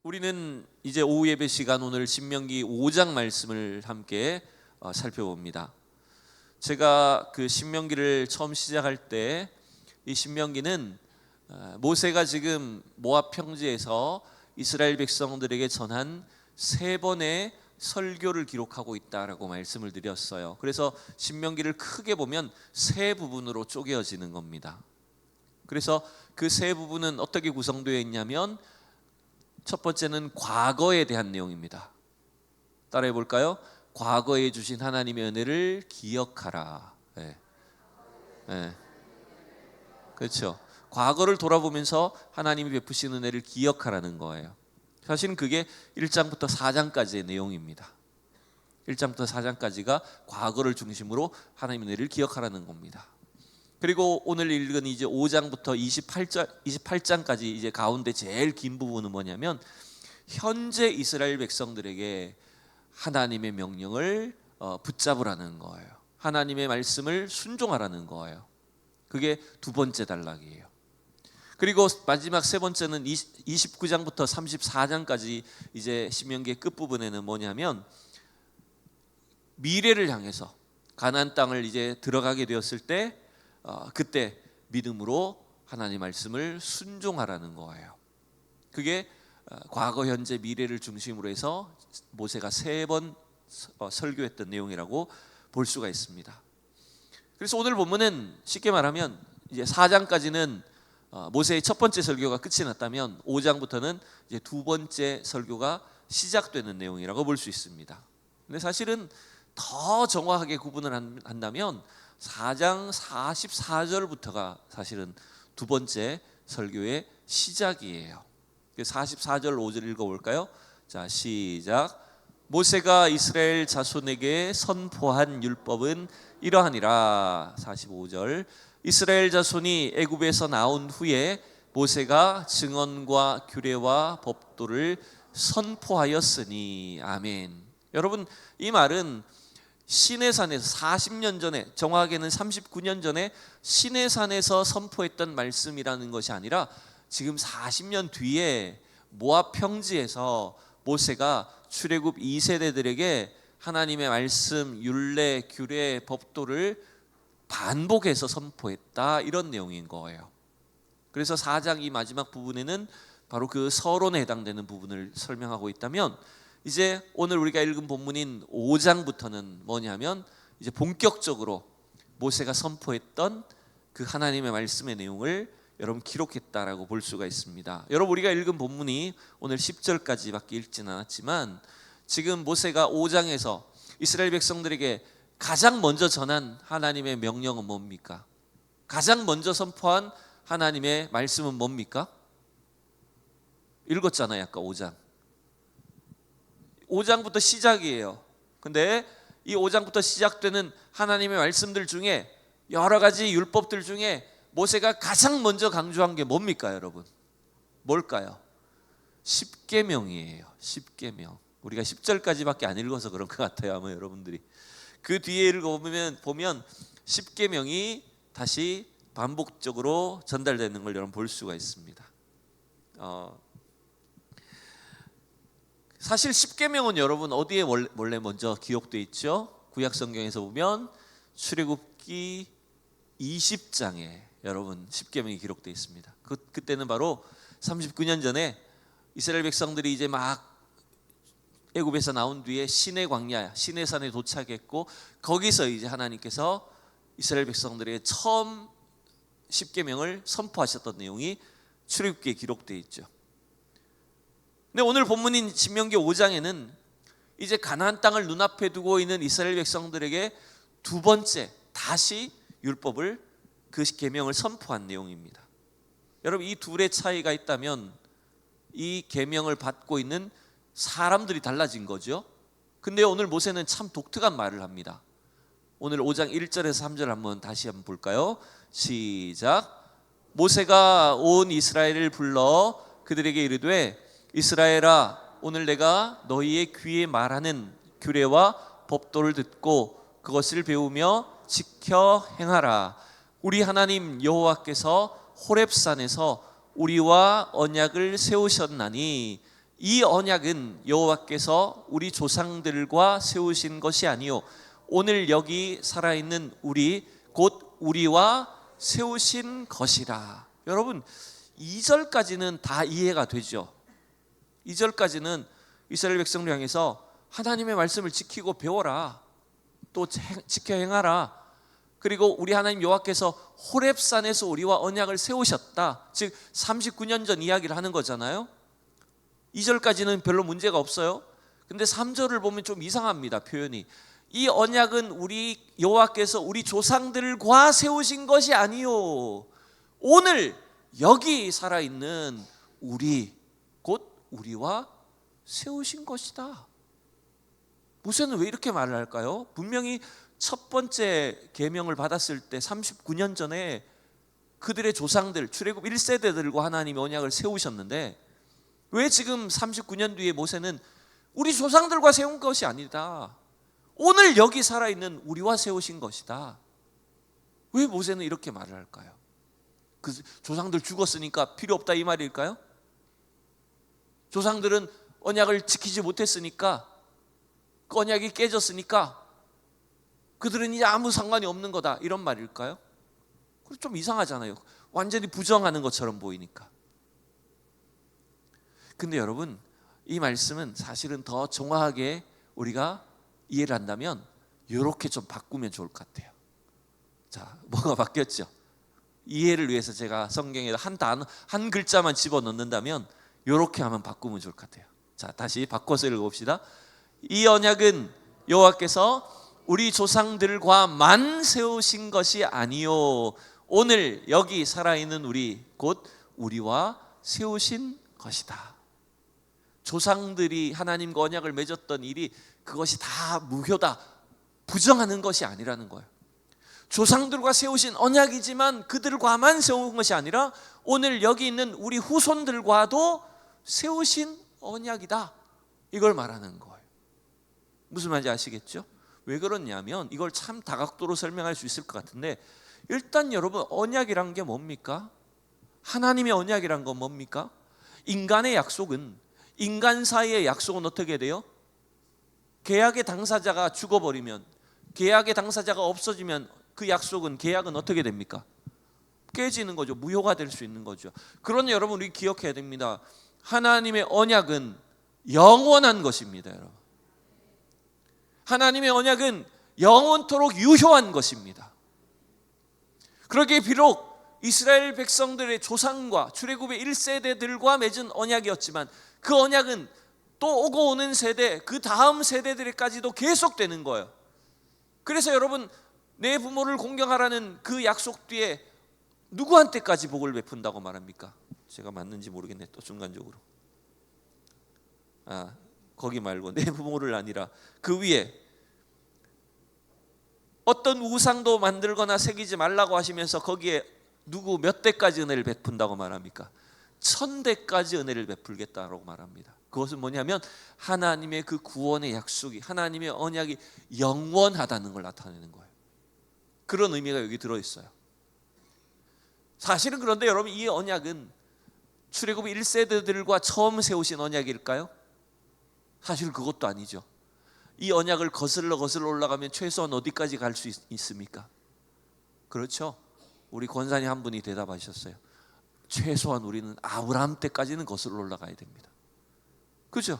우리는 이제 오후 예배 시간 오늘 신명기 5장 말씀을 함께 살펴봅니다. 제가 그 신명기를 처음 시작할 때 이 신명기는 모세가 지금 모압 평지에서 이스라엘 백성들에게 전한 3번의 설교를 기록하고 있다라고 말씀을 드렸어요. 그래서 신명기를 크게 보면 3부분으로 쪼개어지는 겁니다. 그래서 그 3부분은 어떻게 구성되어 있냐면 첫 번째는 과거에 대한 내용입니다. 따라해 볼까요? 과거에 주신 하나님의 은혜를 기억하라. 네. 네. 그렇죠. 과거를 돌아보면서 하나님이 베푸신 은혜를 기억하라는 거예요. 사실은 그게 1장부터 4장까지의 내용입니다. 1장부터 4장까지가 과거를 중심으로 하나님의 은혜를 기억하라는 겁니다. 그리고 오늘 읽은 이제 5장부터 28장까지 이제 가운데 제일 긴 부분은 뭐냐면 현재 이스라엘 백성들에게 하나님의 명령을 붙잡으라는 거예요. 하나님의 말씀을 순종하라는 거예요. 그게 두 번째 단락이에요. 그리고 마지막 세 번째는 29장부터 34장까지 이제 신명기의 끝부분에는 뭐냐면 미래를 향해서 가나안 땅을 이제 들어가게 되었을 때 그때 믿음으로 하나님 말씀을 순종하라는 거예요. 그게 과거, 현재, 미래를 중심으로 해서 모세가 3번 설교했던 내용이라고 볼 수가 있습니다. 그래서 오늘 본문은 쉽게 말하면 이제 4장까지는 모세의 첫 번째 설교가 끝이 났다면 5장부터는 이제 두 번째 설교가 시작되는 내용이라고 볼 수 있습니다. 근데 사실은 더 정확하게 구분을 한다면 4장 44절부터가 사실은 두 번째 설교의 시작이에요. 44절 5절 읽어볼까요? 자, 시작. 모세가 이스라엘 자손에게 선포한 율법은 이러하니라. 45절. 이스라엘 자손이 애굽에서 나온 후에 모세가 증언과 규례와 법도를 선포하였으니. 아멘. 여러분, 이 말은 시내산에서 40년 전에, 정확하게는 39년 전에 시내산에서 선포했던 말씀이라는 것이 아니라 지금 40년 뒤에 모압 평지에서 모세가 출애굽 2세대들에게 하나님의 말씀, 율례, 규례, 법도를 반복해서 선포했다, 이런 내용인 거예요. 그래서 4장 이 마지막 부분에는 바로 그 서론에 해당되는 부분을 설명하고 있다면 이제 오늘 우리가 읽은 본문인 5장부터는 뭐냐면 이제 본격적으로 모세가 선포했던 그 하나님의 말씀의 내용을 여러분 기록했다라고 볼 수가 있습니다. 여러분, 우리가 읽은 본문이 오늘 10절까지밖에 읽지는 않았지만 지금 모세가 5장에서 이스라엘 백성들에게 가장 먼저 전한 하나님의 명령은 뭡니까? 가장 먼저 선포한 하나님의 말씀은 뭡니까? 읽었잖아요, 아까 5장. 5장부터 시작이에요. 근데 이 5장부터 시작되는 하나님의 말씀들 중에 여러 가지 율법들 중에 모세가 가장 먼저 강조한 게 뭡니까, 여러분? 뭘까요? 십계명이에요. 십계명. 우리가 10절까지밖에 안 읽어서 그런 것 같아요, 아마 여러분들이. 그 뒤에 읽어보면 십계명이 다시 반복적으로 전달되는 걸 여러분 볼 수가 있습니다. 사실 십계명은 여러분 어디에 원래 먼저 기록되어 있죠? 구약 성경에서 보면 출애굽기 20장에 여러분 십계명이 기록되어 있습니다. 그때는 바로 39년 전에 이스라엘 백성들이 이제 막 애굽에서 나온 뒤에 시내 광야, 시내산에 도착했고 거기서 이제 하나님께서 이스라엘 백성들에게 처음 십계명을 선포하셨던 내용이 출애굽기에 기록되어 있죠. 근데 오늘 본문인 신명기 5장에는 이제 가나안 땅을 눈앞에 두고 있는 이스라엘 백성들에게 두 번째 다시 율법을, 그 계명을 선포한 내용입니다. 여러분, 이 둘의 차이가 있다면 이 계명을 받고 있는 사람들이 달라진 거죠. 근데 오늘 모세는 참 독특한 말을 합니다. 오늘 5장 1절에서 3절 다시 한번 볼까요? 시작. 모세가 온 이스라엘을 불러 그들에게 이르되 이스라엘아, 오늘 내가 너희의 귀에 말하는 규례와 법도를 듣고 그것을 배우며 지켜 행하라. 우리 하나님 여호와께서 호렙산에서 우리와 언약을 세우셨나니 이 언약은 여호와께서 우리 조상들과 세우신 것이 아니요 오늘 여기 살아있는 우리 곧 우리와 세우신 것이라. 여러분 2절까지는 다 이해가 되죠. 2절까지는 이스라엘 백성을 향해서 하나님의 말씀을 지키고 배워라, 또 지켜 행하라. 그리고 우리 하나님 여호와께서 호렙산에서 우리와 언약을 세우셨다. 즉 39년 전 이야기를 하는 거잖아요. 2절까지는 별로 문제가 없어요. 근데 3절을 보면 좀 이상합니다. 표현이. 이 언약은 우리 여호와께서 우리 조상들과 세우신 것이 아니요 오늘 여기 살아있는 우리 곧 우리와 세우신 것이다. 모세는 왜 이렇게 말을 할까요? 분명히 첫 번째 계명을 받았을 때 39년 전에 그들의 조상들 출애굽 1세대들과 하나님이 언약을 세우셨는데 왜 지금 39년 뒤에 모세는 우리 조상들과 세운 것이 아니다, 오늘 여기 살아있는 우리와 세우신 것이다. 왜 모세는 이렇게 말을 할까요? 그 조상들 죽었으니까 필요 없다 이 말일까요? 조상들은 언약을 지키지 못했으니까, 그 언약이 깨졌으니까 그들은 이제 아무 상관이 없는 거다 이런 말일까요? 좀 이상하잖아요. 완전히 부정하는 것처럼 보이니까. 근데 여러분 이 말씀은 사실은 더 정확하게 우리가 이해를 한다면 이렇게 좀 바꾸면 좋을 것 같아요. 자, 뭐가 바뀌었죠? 이해를 위해서 제가 성경에 한 글자만 집어넣는다면 이렇게 하면 바꾸면 좋을 것 같아요. 자, 다시 바꿔서 읽어봅시다. 이 언약은 여호와께서 우리 조상들과만 세우신 것이 아니요 오늘 여기 살아있는 우리 곧 우리와 세우신 것이다. 조상들이 하나님과 언약을 맺었던 일이 그것이 다 무효다, 부정하는 것이 아니라는 거예요. 조상들과 세우신 언약이지만 그들과만 세운 것이 아니라 오늘 여기 있는 우리 후손들과도 세우신 언약이다, 이걸 말하는 거예요. 무슨 말인지 아시겠죠? 왜 그러냐면 이걸 참 다각도로 설명할 수 있을 것 같은데, 일단 여러분 언약이란 게 뭡니까? 하나님의 언약이란 건 뭡니까? 인간의 약속은, 인간 사이의 약속은 어떻게 돼요? 계약의 당사자가 죽어버리면, 계약의 당사자가 없어지면 그 약속은, 계약은 어떻게 됩니까? 깨지는 거죠. 무효가 될 수 있는 거죠. 그러니 여러분 우리 기억해야 됩니다. 하나님의 언약은 영원한 것입니다. 여러분, 하나님의 언약은 영원토록 유효한 것입니다. 그러기에 비록 이스라엘 백성들의 조상과 출애굽의 1세대들과 맺은 언약이었지만 그 언약은 또 오고 오는 세대, 그 다음 세대들까지도 계속되는 거예요. 그래서 여러분 내 부모를 공경하라는 그 약속 뒤에 누구한테까지 복을 베푼다고 말합니까? 제가 맞는지 모르겠네. 또 중간적으로 거기 말고 내 부모를 아니라 그 위에 어떤 우상도 만들거나 새기지 말라고 하시면서 거기에 누구 몇 대까지 은혜를 베푼다고 말합니까? 1000대까지 은혜를 베풀겠다라고 말합니다. 그것은 뭐냐면 하나님의 그 구원의 약속이, 하나님의 언약이 영원하다는 걸 나타내는 거예요. 그런 의미가 여기 들어있어요. 사실은 그런데 여러분 이 언약은 출애굽 1세대들과 처음 세우신 언약일까요? 사실 그것도 아니죠. 이 언약을 거슬러 올라가면 최소한 어디까지 갈 수 있습니까? 그렇죠. 우리 권사님 한 분이 대답하셨어요. 최소한 우리는 아브라함 때까지는 거슬러 올라가야 됩니다. 그죠?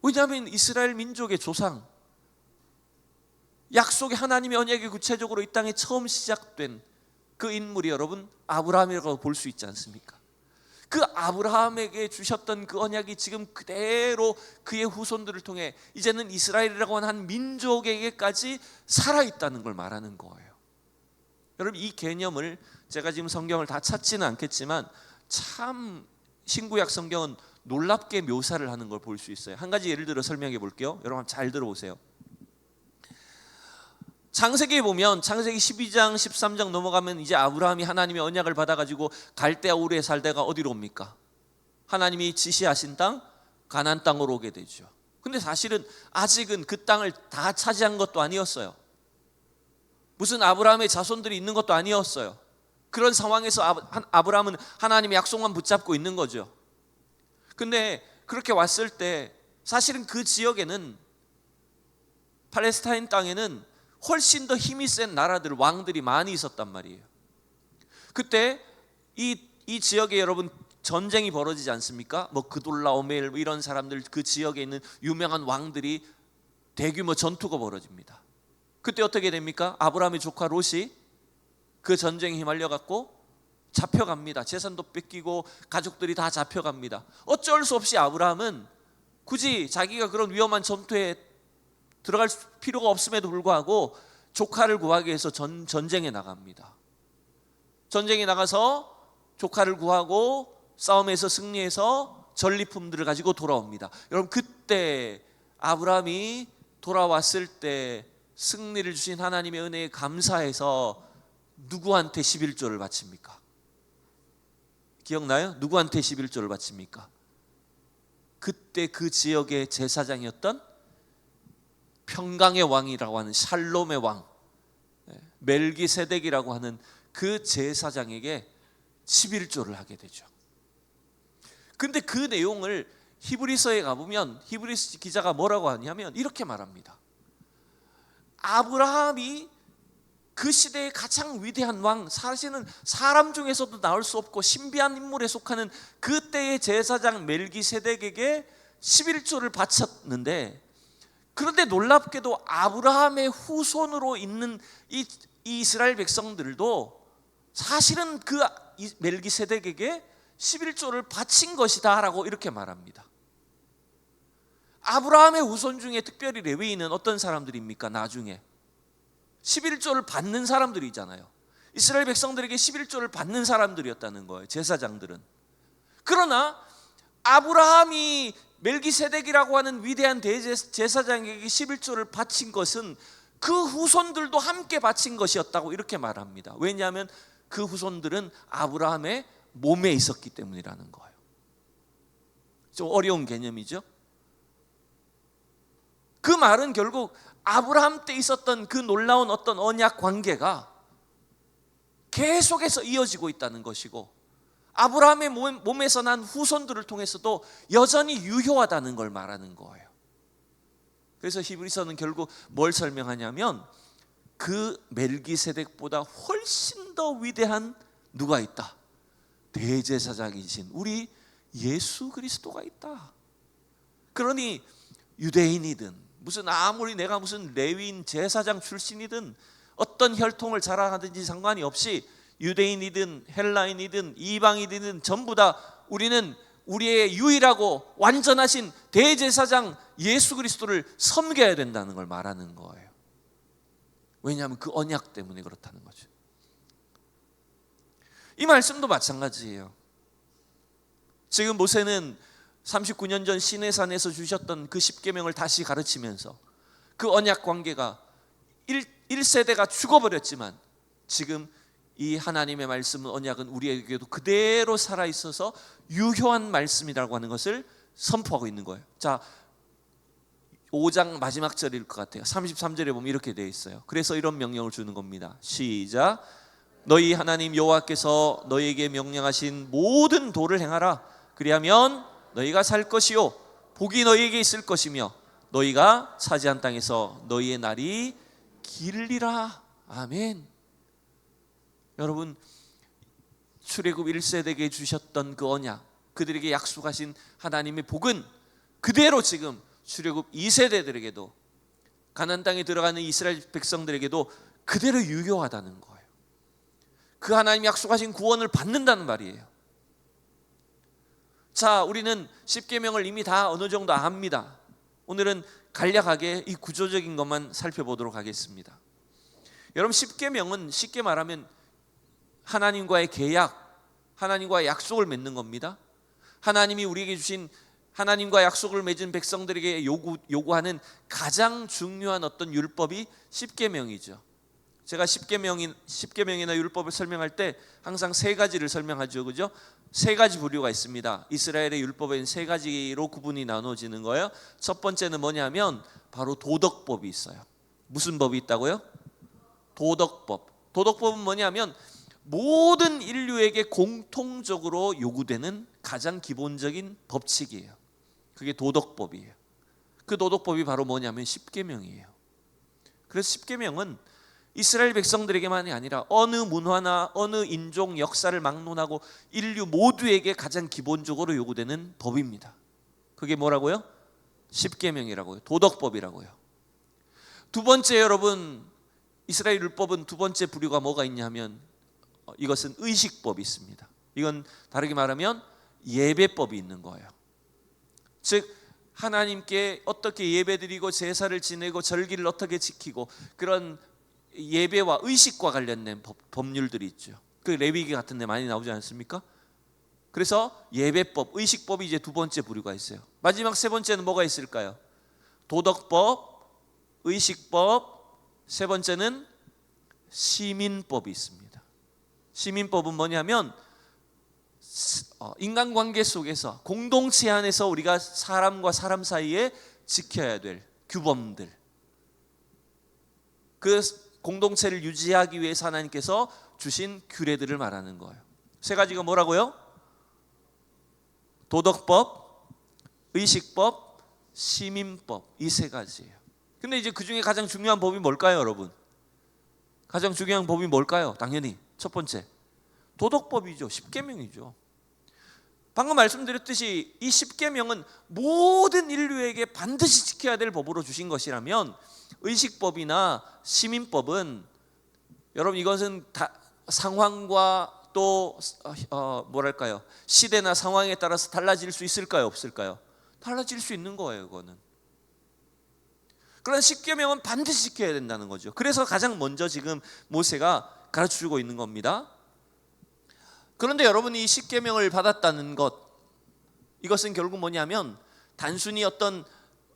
왜냐하면 이스라엘 민족의 조상, 약속의 하나님의 언약이 구체적으로 이 땅에 처음 시작된 그 인물이 여러분 아브라함이라고 볼 수 있지 않습니까? 그 아브라함에게 주셨던 그 언약이 지금 그대로 그의 후손들을 통해 이제는 이스라엘이라고 하는 한 민족에게까지 살아있다는 걸 말하는 거예요. 여러분 이 개념을 제가 지금 성경을 다 찾지는 않겠지만 참 신구약 성경은 놀랍게 묘사를 하는 걸 볼 수 있어요. 한 가지 예를 들어 설명해 볼게요. 여러분 잘 들어보세요. 창세기에 보면 창세기 12장 13장 넘어가면 이제 아브라함이 하나님의 언약을 받아가지고 갈대아 우르에 살다가 어디로 옵니까? 하나님이 지시하신 땅 가나안 땅으로 오게 되죠. 근데 사실은 아직은 그 땅을 다 차지한 것도 아니었어요. 무슨 아브라함의 자손들이 있는 것도 아니었어요. 그런 상황에서 아브라함은 하나님의 약속만 붙잡고 있는 거죠. 근데 그렇게 왔을 때 사실은 그 지역에는, 팔레스타인 땅에는 훨씬 더 힘이 센 나라들, 왕들이 많이 있었단 말이에요. 그때 이 지역에 여러분 전쟁이 벌어지지 않습니까? 뭐 그돌라오멜 이런 사람들, 그 지역에 있는 유명한 왕들이 대규모 전투가 벌어집니다. 그때 어떻게 됩니까? 아브라함의 조카 롯이 그 전쟁에 휘말려 갖고 잡혀갑니다. 재산도 뺏기고 가족들이 다 잡혀갑니다. 어쩔 수 없이 아브라함은 굳이 자기가 그런 위험한 전투에 들어갈 필요가 없음에도 불구하고 조카를 구하기 위해서 전쟁에 나갑니다. 전쟁에 나가서 조카를 구하고 싸움에서 승리해서 전리품들을 가지고 돌아옵니다. 여러분, 그때 아브라함이 돌아왔을 때 승리를 주신 하나님의 은혜에 감사해서 누구한테 11조를 바칩니까? 기억나요? 누구한테 11조를 바칩니까? 그때 그 지역의 제사장이었던 평강의 왕이라고 하는 샬롬의 왕, 멜기세덱이라고 하는 그 제사장에게 11조를 하게 되죠. 근데 그 내용을 히브리서에 가보면 히브리서 기자가 뭐라고 하냐면 이렇게 말합니다. 아브라함이 그 시대의 가장 위대한 왕, 사실은 사람 중에서도 나올 수 없고 신비한 인물에 속하는 그때의 제사장 멜기세덱에게 11조를 바쳤는데, 그런데 놀랍게도 아브라함의 후손으로 있는 이 이스라엘 백성들도 사실은 그 멜기세덱에게 11조를 바친 것이다 라고 이렇게 말합니다. 아브라함의 후손 중에 특별히 레위인은 어떤 사람들입니까? 나중에 11조를 받는 사람들이잖아요. 이스라엘 백성들에게 11조를 받는 사람들이었다는 거예요, 제사장들은. 그러나 아브라함이 멜기세덱이라고 하는 위대한 대제사장에게 11조를 바친 것은 그 후손들도 함께 바친 것이었다고 이렇게 말합니다. 왜냐하면 그 후손들은 아브라함의 몸에 있었기 때문이라는 거예요. 좀 어려운 개념이죠. 그 말은 결국 아브라함 때 있었던 그 놀라운 어떤 언약 관계가 계속해서 이어지고 있다는 것이고, 아브라함의 몸에서 난 후손들을 통해서도 여전히 유효하다는 걸 말하는 거예요. 그래서 히브리서는 결국 뭘 설명하냐면 그 멜기세덱보다 훨씬 더 위대한 누가 있다? 대제사장이신 우리 예수 그리스도가 있다. 그러니 유대인이든 아무리 내가 무슨 레위인 제사장 출신이든 어떤 혈통을 자랑하든지 상관이 없이 유대인이든 헬라인이든 이방인이든 전부 다 우리는 우리의 유일하고 완전하신 대제사장 예수 그리스도를 섬겨야 된다는 걸 말하는 거예요. 왜냐하면 그 언약 때문에 그렇다는 거죠. 이 말씀도 마찬가지예요. 지금 모세는 39년 전 시내산에서 주셨던 그 10계명을 다시 가르치면서 그 언약 관계가 1세대가 죽어버렸지만 지금 이 하나님의 말씀은, 언약은 우리에게도 그대로 살아있어서 유효한 말씀이라고 하는 것을 선포하고 있는 거예요. 자, 5장 마지막 절일 것 같아요. 33절에 보면 이렇게 되어 있어요. 그래서 이런 명령을 주는 겁니다. 시작. 너희 하나님 여호와께서 너희에게 명령하신 모든 도를 행하라. 그리하면 너희가 살 것이요 복이 너희에게 있을 것이며 너희가 차지한 땅에서 너희의 날이 길리라. 아멘. 여러분, 출애굽 1세대에게 주셨던 그 언약, 그들에게 약속하신 하나님의 복은 그대로 지금 출애굽 2세대들에게도, 가나안 땅에 들어가는 이스라엘 백성들에게도 그대로 유효하다는 거예요. 그 하나님 약속하신 구원을 받는다는 말이에요. 자, 우리는 10계명을 이미 다 어느 정도 압니다. 오늘은 간략하게 이 구조적인 것만 살펴보도록 하겠습니다. 여러분, 10계명은 쉽게 말하면 하나님과의 계약, 하나님과의 약속을 맺는 겁니다. 하나님이 우리에게 주신, 하나님과 약속을 맺은 백성들에게 요구하는 가장 중요한 어떤 율법이 10계명이죠. 제가 10계명이나 율법을 설명할 때 항상 세 가지를 설명하죠, 그죠? 세 가지 부류가 있습니다. 이스라엘의 율법에는 세 가지로 구분이 나눠지는 거예요. 첫 번째는 뭐냐면 바로 도덕법이 있어요. 무슨 법이 있다고요? 도덕법. 도덕법은 뭐냐면 모든 인류에게 공통적으로 요구되는 가장 기본적인 법칙이에요. 그게 도덕법이에요. 그 도덕법이 바로 뭐냐면 십계명이에요. 그래서 십계명은 이스라엘 백성들에게만이 아니라 어느 문화나 어느 인종 역사를 막론하고 인류 모두에게 가장 기본적으로 요구되는 법입니다. 그게 뭐라고요? 십계명이라고요. 도덕법이라고요. 두 번째, 여러분, 이스라엘 율법은 두 번째 부류가 뭐가 있냐면 이것은 의식법이 있습니다. 이건 다르게 말하면 예배법이 있는 거예요. 즉 하나님께 어떻게 예배드리고 제사를 지내고 절기를 어떻게 지키고 그런 예배와 의식과 관련된 법률들이 있죠. 그 레위기 같은 데 많이 나오지 않습니까? 그래서 예배법, 의식법이 이제 두 번째 부류가 있어요. 마지막 세 번째는 뭐가 있을까요? 도덕법, 의식법, 세 번째는 시민법이 있습니다. 시민법은 뭐냐면 인간관계 속에서 공동체 안에서 우리가 사람과 사람 사이에 지켜야 될 규범들, 그 공동체를 유지하기 위해서 하나님께서 주신 규례들을 말하는 거예요. 세 가지가 뭐라고요? 도덕법, 의식법, 시민법, 이 세 가지예요. 근데 이제 그 중에 가장 중요한 법이 뭘까요, 여러분? 가장 중요한 법이 뭘까요? 당연히 첫 번째 도덕법이죠. 십계명이죠. 방금 말씀드렸듯이 이 십계명은 모든 인류에게 반드시 지켜야 될 법으로 주신 것이라면 의식법이나 시민법은 여러분 이것은 다 상황과 또 뭐랄까요, 시대나 상황에 따라서 달라질 수 있을까요, 없을까요? 달라질 수 있는 거예요. 그거는. 그러나 십계명은 반드시 지켜야 된다는 거죠. 그래서 가장 먼저 지금 모세가 가르쳐주고 있는 겁니다. 그런데 여러분이 이 십계명을 받았다는 것, 이것은 결국 뭐냐면 단순히 어떤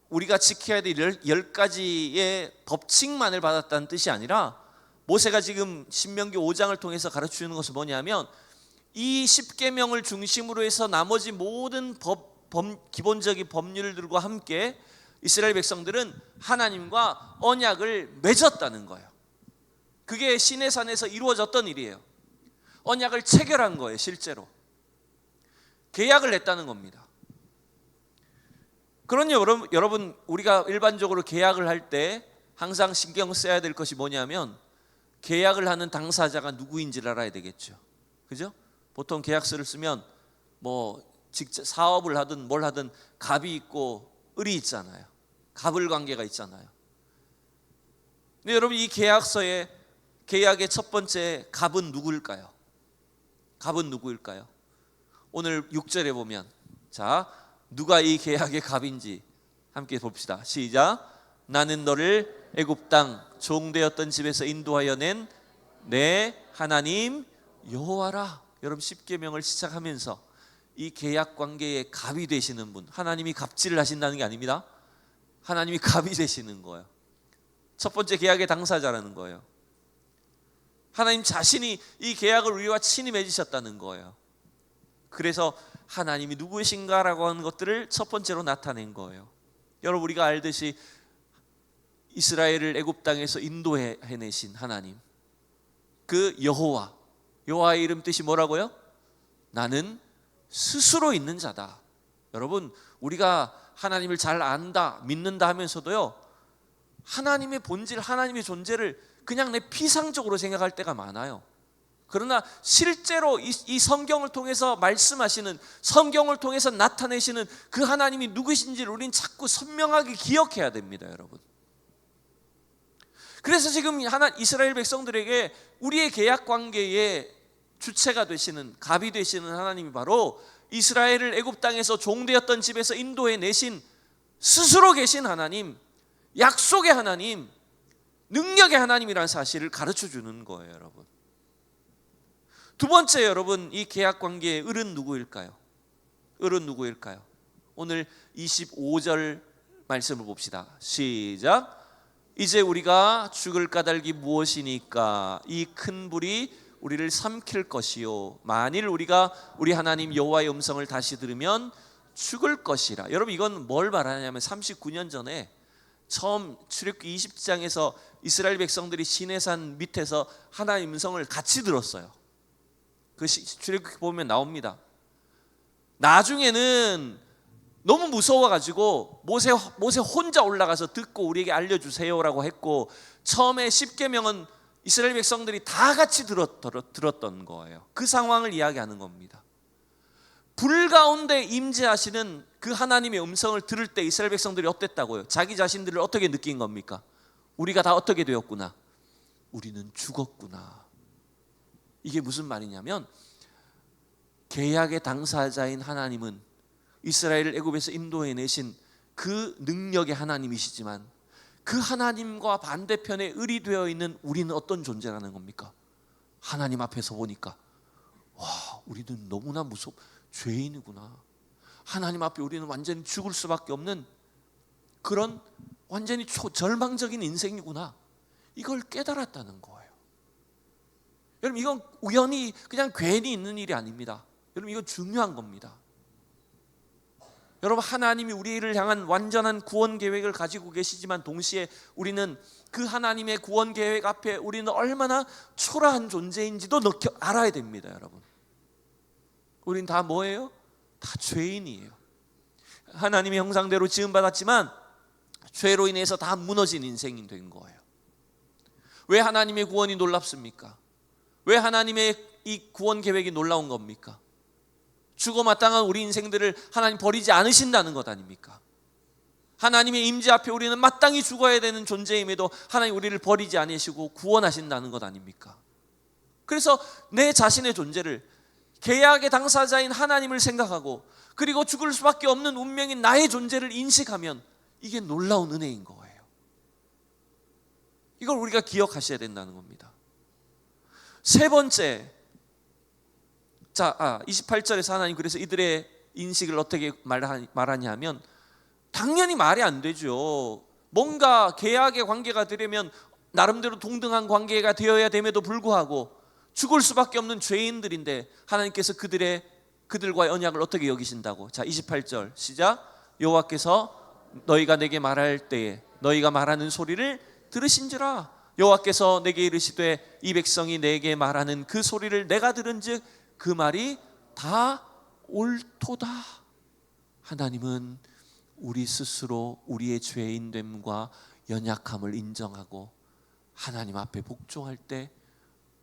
우리가 지켜야 될 10가지의 법칙만을 받았다는 뜻이 아니라 모세가 지금 신명기 5장을 통해서 가르치는 것은 뭐냐면 이 십계명을 중심으로 해서 나머지 모든 기본적인 법률들과 함께 이스라엘 백성들은 하나님과 언약을 맺었다는 거예요. 그게 시내산에서 이루어졌던 일이에요. 언약을 체결한 거예요. 실제로 계약을 했다는 겁니다. 그러니 여러분 우리가 일반적으로 계약을 할 때 항상 신경 써야 될 것이 뭐냐면 계약을 하는 당사자가 누구인지를 알아야 되겠죠. 그죠? 보통 계약서를 쓰면 뭐 직접 사업을 하든 뭘 하든 갑이 있고 을이 있잖아요. 갑을 관계가 있잖아요. 근데 여러분 이 계약서의 계약의 첫 번째 갑은 누구일까요? 갑은 누구일까요? 오늘 6절에 보면, 자, 누가 이 계약의 갑인지 함께 봅시다. 시작. 나는 너를 애굽 땅 종되었던 집에서 인도하여 낸 내 하나님 여호와라. 여러분 십계명을 시작하면서 이 계약 관계의 갑이 되시는 분, 하나님이 갑질을 하신다는 게 아닙니다. 하나님이 갑이 되시는 거예요. 첫 번째 계약의 당사자라는 거예요. 하나님 자신이 이 계약을 우리와 친히 맺으셨다는 거예요. 그래서 하나님이 누구이신가라고 하는 것들을 첫 번째로 나타낸 거예요. 여러분 우리가 알듯이 이스라엘을 애굽 땅에서 인도해내신 하나님, 그 여호와의 이름 뜻이 뭐라고요? 나는 스스로 있는 자다. 여러분 우리가 하나님을 잘 안다, 믿는다 하면서도요, 하나님의 본질, 하나님의 존재를 그냥 내 피상적으로 생각할 때가 많아요. 그러나 실제로 이 성경을 통해서 말씀하시는, 성경을 통해서 나타내시는 그 하나님이 누구신지를 우리는 자꾸 선명하게 기억해야 됩니다, 여러분. 그래서 지금 이스라엘 백성들에게 우리의 계약 관계의 주체가 되시는, 갑이 되시는 하나님이 바로 이스라엘을 애굽 땅에서 종되었던 집에서 인도해 내신 스스로 계신 하나님, 약속의 하나님, 능력의 하나님이라는 사실을 가르쳐 주는 거예요, 여러분. 두 번째, 여러분, 이 계약 관계의 을은 누구일까요? 을은 누구일까요? 오늘 25절 말씀을 봅시다. 시작. 이제 우리가 죽을 까닭이 무엇이니까 이 큰 불이 우리를 삼킬 것이요 만일 우리가 우리 하나님 여호와의 음성을 다시 들으면 죽을 것이라. 여러분 이건 뭘 말하냐면 39년 전에 처음 출애굽기 20장에서 이스라엘 백성들이 시내산 밑에서 하나님 음성을 같이 들었어요. 그 출애굽기 보면 나옵니다. 나중에는 너무 무서워가지고 모세 혼자 올라가서 듣고 우리에게 알려주세요라고 했고, 처음에 10계명은 이스라엘 백성들이 다 같이 들었던 거예요. 그 상황을 이야기하는 겁니다. 불 가운데 임재하시는 그 하나님의 음성을 들을 때 이스라엘 백성들이 어땠다고요? 자기 자신들을 어떻게 느낀 겁니까? 우리가 다 어떻게 되었구나? 우리는 죽었구나. 이게 무슨 말이냐면, 계약의 당사자인 하나님은 이스라엘을 애굽에서 인도해내신 그 능력의 하나님이시지만, 그 하나님과 반대편에 의리되어 있는 우리는 어떤 존재라는 겁니까? 하나님 앞에서 보니까 와, 우리는 너무나 죄인이구나. 하나님 앞에 우리는 완전히 죽을 수밖에 없는 그런 완전히 절망적인 인생이구나. 이걸 깨달았다는 거예요. 여러분, 이건 우연히 그냥 괜히 있는 일이 아닙니다. 여러분, 이건 중요한 겁니다. 여러분, 하나님이 우리를 향한 완전한 구원 계획을 가지고 계시지만 동시에 우리는 그 하나님의 구원 계획 앞에 우리는 얼마나 초라한 존재인지도 알아야 됩니다. 여러분, 우린 다 뭐예요? 다 죄인이에요. 하나님의 형상대로 지음받았지만 죄로 인해서 다 무너진 인생이 된 거예요. 왜 하나님의 구원이 놀랍습니까? 왜 하나님의 이 구원 계획이 놀라운 겁니까? 죽어 마땅한 우리 인생들을 하나님 버리지 않으신다는 것 아닙니까? 하나님의 임재 앞에 우리는 마땅히 죽어야 되는 존재임에도 하나님 우리를 버리지 않으시고 구원하신다는 것 아닙니까? 그래서 내 자신의 존재를, 계약의 당사자인 하나님을 생각하고, 그리고 죽을 수밖에 없는 운명인 나의 존재를 인식하면 이게 놀라운 은혜인 거예요. 이걸 우리가 기억하셔야 된다는 겁니다. 세 번째, 28절에서 하나님 그래서 이들의 인식을 어떻게 말하냐 하면, 당연히 말이 안 되죠. 뭔가 계약의 관계가 되려면 나름대로 동등한 관계가 되어야 됨에도 불구하고 죽을 수밖에 없는 죄인들인데 하나님께서 그들과의 언약을 어떻게 여기신다고? 28절 시작. 여호와께서 너희가 내게 말할 때에 너희가 말하는 소리를 들으신지라. 여호와께서 내게 이르시되 이 백성이 내게 말하는 그 소리를 내가 들은즉 그 말이 다 옳도다. 하나님은 우리 스스로 우리의 죄인됨과 연약함을 인정하고 하나님 앞에 복종할 때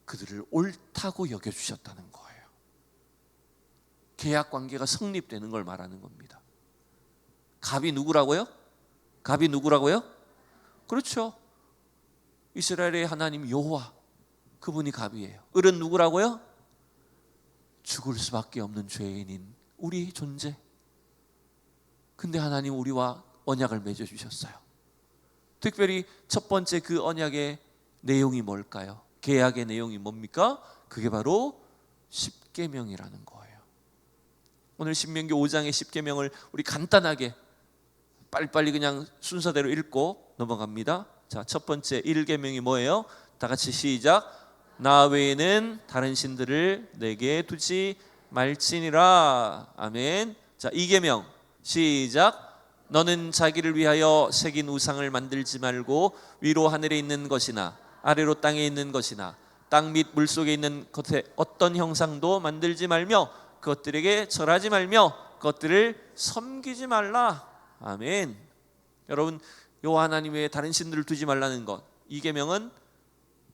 그들을 옳다고 여겨주셨다는 거예요. 계약 관계가 성립되는 걸 말하는 겁니다. 갑이 누구라고요? 갑이 누구라고요? 그렇죠. 이스라엘의 하나님 여호와, 그분이 갑이에요. 을은 누구라고요? 죽을 수밖에 없는 죄인인 우리 존재. 근데 하나님 우리와 언약을 맺어주셨어요. 특별히 첫 번째 그 언약의 내용이 뭘까요? 계약의 내용이 뭡니까? 그게 바로 십계명이라는 거예요. 오늘 신명기 5장의 십계명을 우리 간단하게 빨리빨리 그냥 순서대로 읽고 넘어갑니다. 자, 첫 번째 1계명이 뭐예요? 다 같이 시작. 나 외에는 다른 신들을 내게 두지 말지니라. 아멘. 자, 2계명 시작. 너는 자기를 위하여 새긴 우상을 만들지 말고 위로 하늘에 있는 것이나 아래로 땅에 있는 것이나 땅 및 물속에 있는 것에 어떤 형상도 만들지 말며 그것들에게 절하지 말며 그것들을 섬기지 말라. 아멘. 여러분, 여호와 하나님 외에 다른 신들을 두지 말라는 것, 이 계명은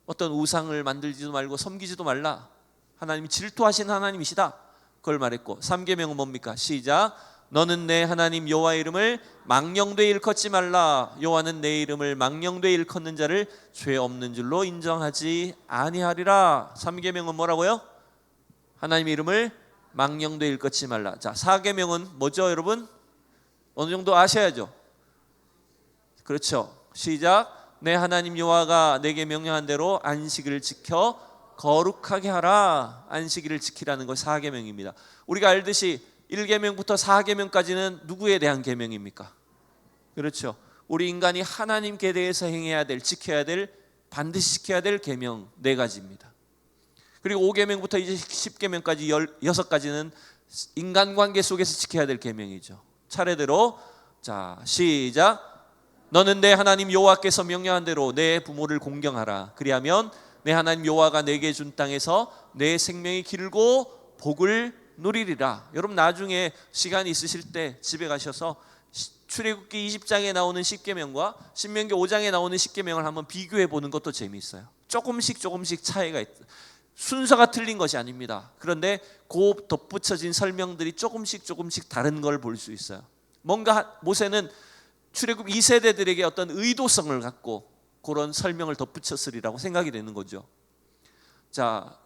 어떤 우상을 만들지도 말고 섬기지도 말라. 하나님이 질투하신 하나님이시다, 그걸 말했고, 3계명은 뭡니까? 시작. 너는 내 하나님 여호와의 이름을 망령되이 일컫지 말라. 여호와는 내 이름을 망령되이 일컫는 자를 죄 없는 줄로 인정하지 아니하리라. 3계명은 뭐라고요? 하나님의 이름을 망령되이 일컫지 말라. 자, 4계명은 뭐죠, 여러분? 어느 정도 아셔야죠. 그렇죠. 시작. 내 하나님 여호와가 내게 명령한 대로 안식일을 지켜 거룩하게 하라. 안식일을 지키라는 것 4계명입니다. 우리가 알듯이 1계명부터 4계명까지는 누구에 대한 계명입니까? 그렇죠. 우리 인간이 하나님께 대해서 행해야 될, 지켜야 될, 반드시 지켜야 될 계명 4가지입니다. 그리고 5계명부터 이제 10계명까지 6가지는 인간관계 속에서 지켜야 될 계명이죠. 차례대로 자, 시작. 너는 내 하나님 여호와께서 명령한 대로 내 부모를 공경하라. 그리하면 내 하나님 여호와가 내게 준 땅에서 내 생명이 길고 복을 누리리라. 여러분 나중에 시간이 있으실 때 집에 가셔서 출애굽기 20장에 나오는 10계명과 신명기 5장에 나오는 10계명을 한번 비교해 보는 것도 재미있어요. 조금씩 차이가 있다. 순서가 틀린 것이 아닙니다. 그런데 그 덧붙여진 설명들이 조금씩 다른 걸 볼 수 있어요. 뭔가 모세는 출애굽 2세대들에게 어떤 의도성을 갖고 그런 설명을 덧붙였으리라고 생각이 되는 거죠. 자,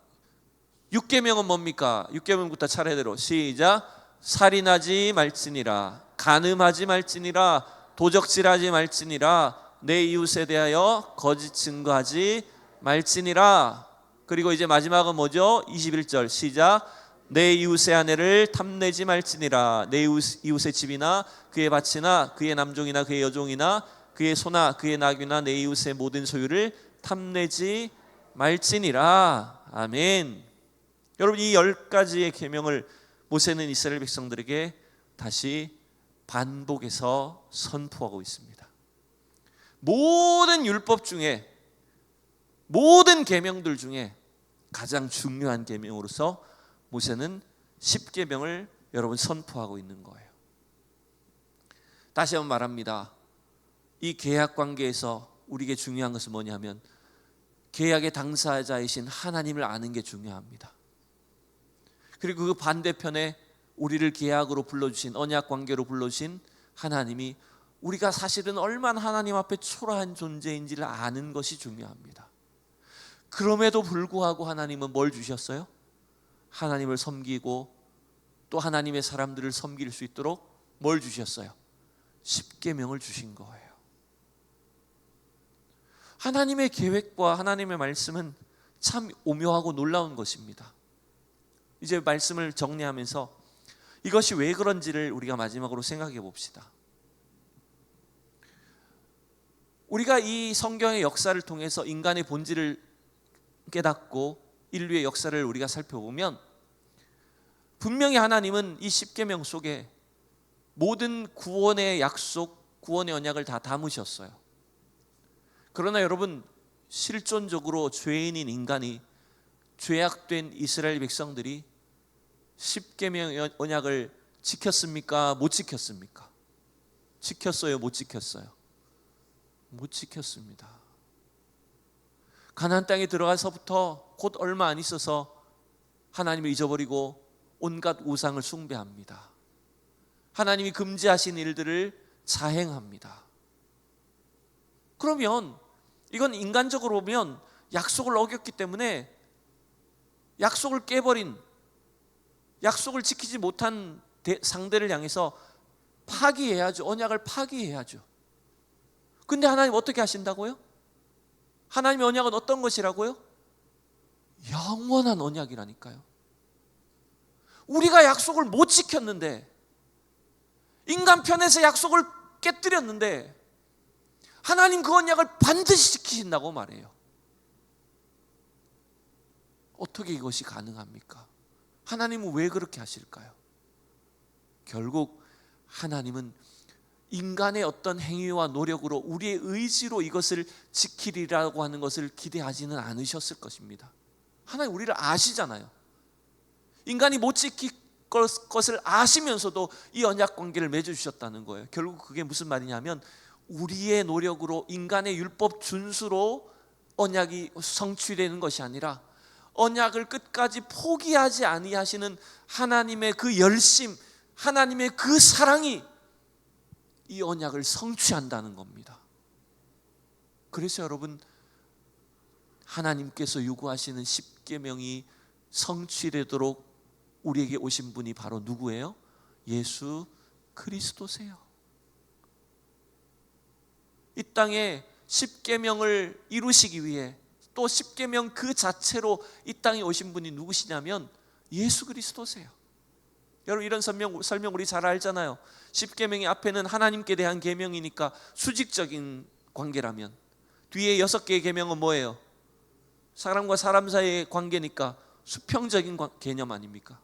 6계명은 뭡니까? 6계명부터 차례대로 시작. 살인하지 말지니라, 간음하지 말지니라, 도적질하지 말지니라, 내 이웃에 대하여 거짓 증거하지 말지니라. 그리고 이제 마지막은 뭐죠? 21절 시작. 내 이웃의 아내를 탐내지 말지니라, 내 이웃의 집이나 그의 밭이나 그의 남종이나 그의 여종이나 그의 소나 그의 나귀나 내 이웃의 모든 소유를 탐내지 말지니라. 아멘. 여러분 이 10가지의 계명을 모세는 이스라엘 백성들에게 다시 반복해서 선포하고 있습니다. 모든 율법 중에, 모든 계명들 중에 가장 중요한 계명으로서 모세는 10계명을 여러분 선포하고 있는 거예요. 다시 한번 말합니다. 이 계약 관계에서 우리에게 중요한 것은 뭐냐면 계약의 당사자이신 하나님을 아는 게 중요합니다. 그리고 그 반대편에 우리를 계약으로 불러주신, 언약 관계로 불러주신 하나님이 우리가 사실은 얼마나 하나님 앞에 초라한 존재인지를 아는 것이 중요합니다. 그럼에도 불구하고 하나님은 뭘 주셨어요? 하나님을 섬기고 또 하나님의 사람들을 섬길 수 있도록 뭘 주셨어요? 10계명을 주신 거예요. 하나님의 계획과 하나님의 말씀은 참 오묘하고 놀라운 것입니다. 이제 말씀을 정리하면서 이것이 왜 그런지를 우리가 마지막으로 생각해 봅시다. 우리가 이 성경의 역사를 통해서 인간의 본질을 깨닫고 인류의 역사를 우리가 살펴보면 분명히 하나님은 이 10계명 속에 모든 구원의 약속, 구원의 언약을 다 담으셨어요. 그러나 여러분 실존적으로 죄인인 인간이, 죄악된 이스라엘 백성들이 10계명 언약을 지켰습니까? 못 지켰습니까? 지켰어요? 못 지켰어요? 못 지켰습니다. 가나안 땅에 들어가서부터 곧 얼마 안 있어서 하나님을 잊어버리고 온갖 우상을 숭배합니다. 하나님이 금지하신 일들을 자행합니다. 그러면 이건 인간적으로 보면 약속을 어겼기 때문에 약속을 깨버린, 약속을 지키지 못한 상대를 향해서 파기해야죠. 언약을 파기해야죠. 근데 하나님 어떻게 하신다고요? 하나님의 언약은 어떤 것이라고요? 영원한 언약이라니까요. 우리가 약속을 못 지켰는데, 인간 편에서 약속을 깨뜨렸는데 하나님 그 언약을 반드시 지키신다고 말해요. 어떻게 이것이 가능합니까? 하나님은 왜 그렇게 하실까요? 결국 하나님은 인간의 어떤 행위와 노력으로, 우리의 의지로 이것을 지키리라고 하는 것을 기대하지는 않으셨을 것입니다. 하나님 우리를 아시잖아요. 인간이 못 지킬 것을 아시면서도 이 언약 관계를 맺어주셨다는 거예요. 결국 그게 무슨 말이냐면 우리의 노력으로, 인간의 율법 준수로 언약이 성취되는 것이 아니라 언약을 끝까지 포기하지 아니하시는 하나님의 그 열심, 하나님의 그 사랑이 이 언약을 성취한다는 겁니다. 그래서 여러분, 하나님께서 요구하시는 10계명이 성취되도록 우리에게 오신 분이 바로 누구예요? 예수 그리스도세요. 이 땅에 10계명을 이루시기 위해, 또 10계명 그 자체로 이 땅에 오신 분이 누구시냐면 예수 그리스도세요. 여러분 이런 설명 우리 잘 알잖아요. 10계명의 앞에는 하나님께 대한 계명이니까 수직적인 관계라면, 뒤에 6개의 계명은 뭐예요? 사람과 사람 사이의 관계니까 수평적인 개념 아닙니까?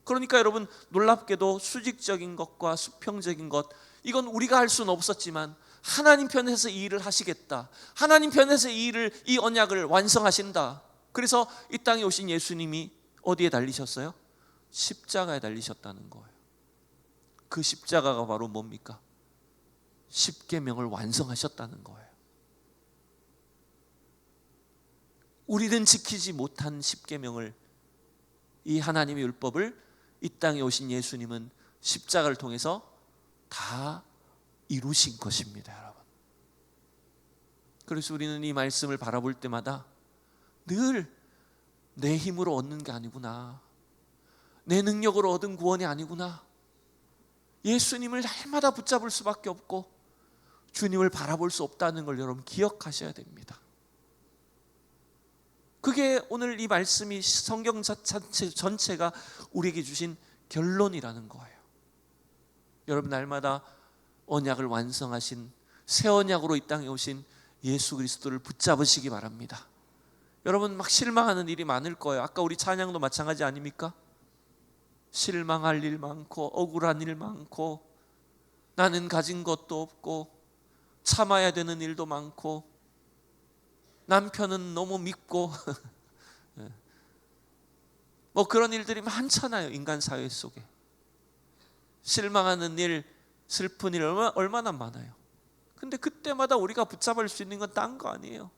그러니까 여러분 놀랍게도 수직적인 것과 수평적인 것, 이건 우리가 할 수는 없었지만 하나님 편에서 이 일을 하시겠다, 하나님 편에서 이 언약을 완성하신다. 그래서 이 땅에 오신 예수님이 어디에 달리셨어요? 십자가에 달리셨다는 거예요. 그 십자가가 바로 뭡니까? 십계명을 완성하셨다는 거예요. 우리는 지키지 못한 십계명을, 이 하나님의 율법을 이 땅에 오신 예수님은 십자가를 통해서 다 이루신 것입니다, 여러분. 그래서 우리는 이 말씀을 바라볼 때마다 늘 내 힘으로 얻는 게 아니구나, 내 능력으로 얻은 구원이 아니구나, 예수님을 날마다 붙잡을 수밖에 없고 주님을 바라볼 수 없다는 걸 여러분 기억하셔야 됩니다. 그게 오늘 이 말씀이, 성경 전체가 우리에게 주신 결론이라는 거예요. 여러분, 날마다 언약을 완성하신, 새 언약으로 이 땅에 오신 예수 그리스도를 붙잡으시기 바랍니다. 여러분, 막 실망하는 일이 많을 거예요. 아까 우리 찬양도 마찬가지 아닙니까? 실망할 일 많고 억울한 일 많고 나는 가진 것도 없고 참아야 되는 일도 많고 남편은 너무 밉고 뭐 그런 일들이 많잖아요. 인간 사회 속에 실망하는 일, 슬픈 일 얼마나 많아요. 근데 그때마다 우리가 붙잡을 수 있는 건 딴 거 아니에요.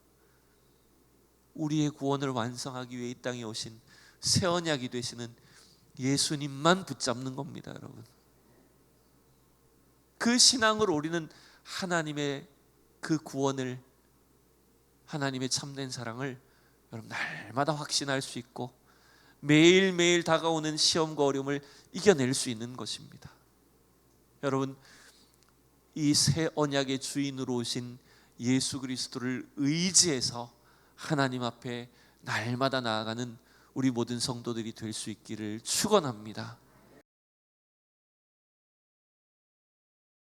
우리의 구원을 완성하기 위해 이 땅에 오신 새 언약이 되시는 예수님만 붙잡는 겁니다, 여러분. 그 신앙으로 우리는 하나님의 그 구원을, 하나님의 참된 사랑을 여러분 날마다 확신할 수 있고 매일매일 다가오는 시험과 어려움을 이겨낼 수 있는 것입니다. 여러분, 이 새 언약의 주인으로 오신 예수 그리스도를 의지해서 하나님 앞에 날마다 나아가는 우리 모든 성도들이 될 수 있기를 축원합니다.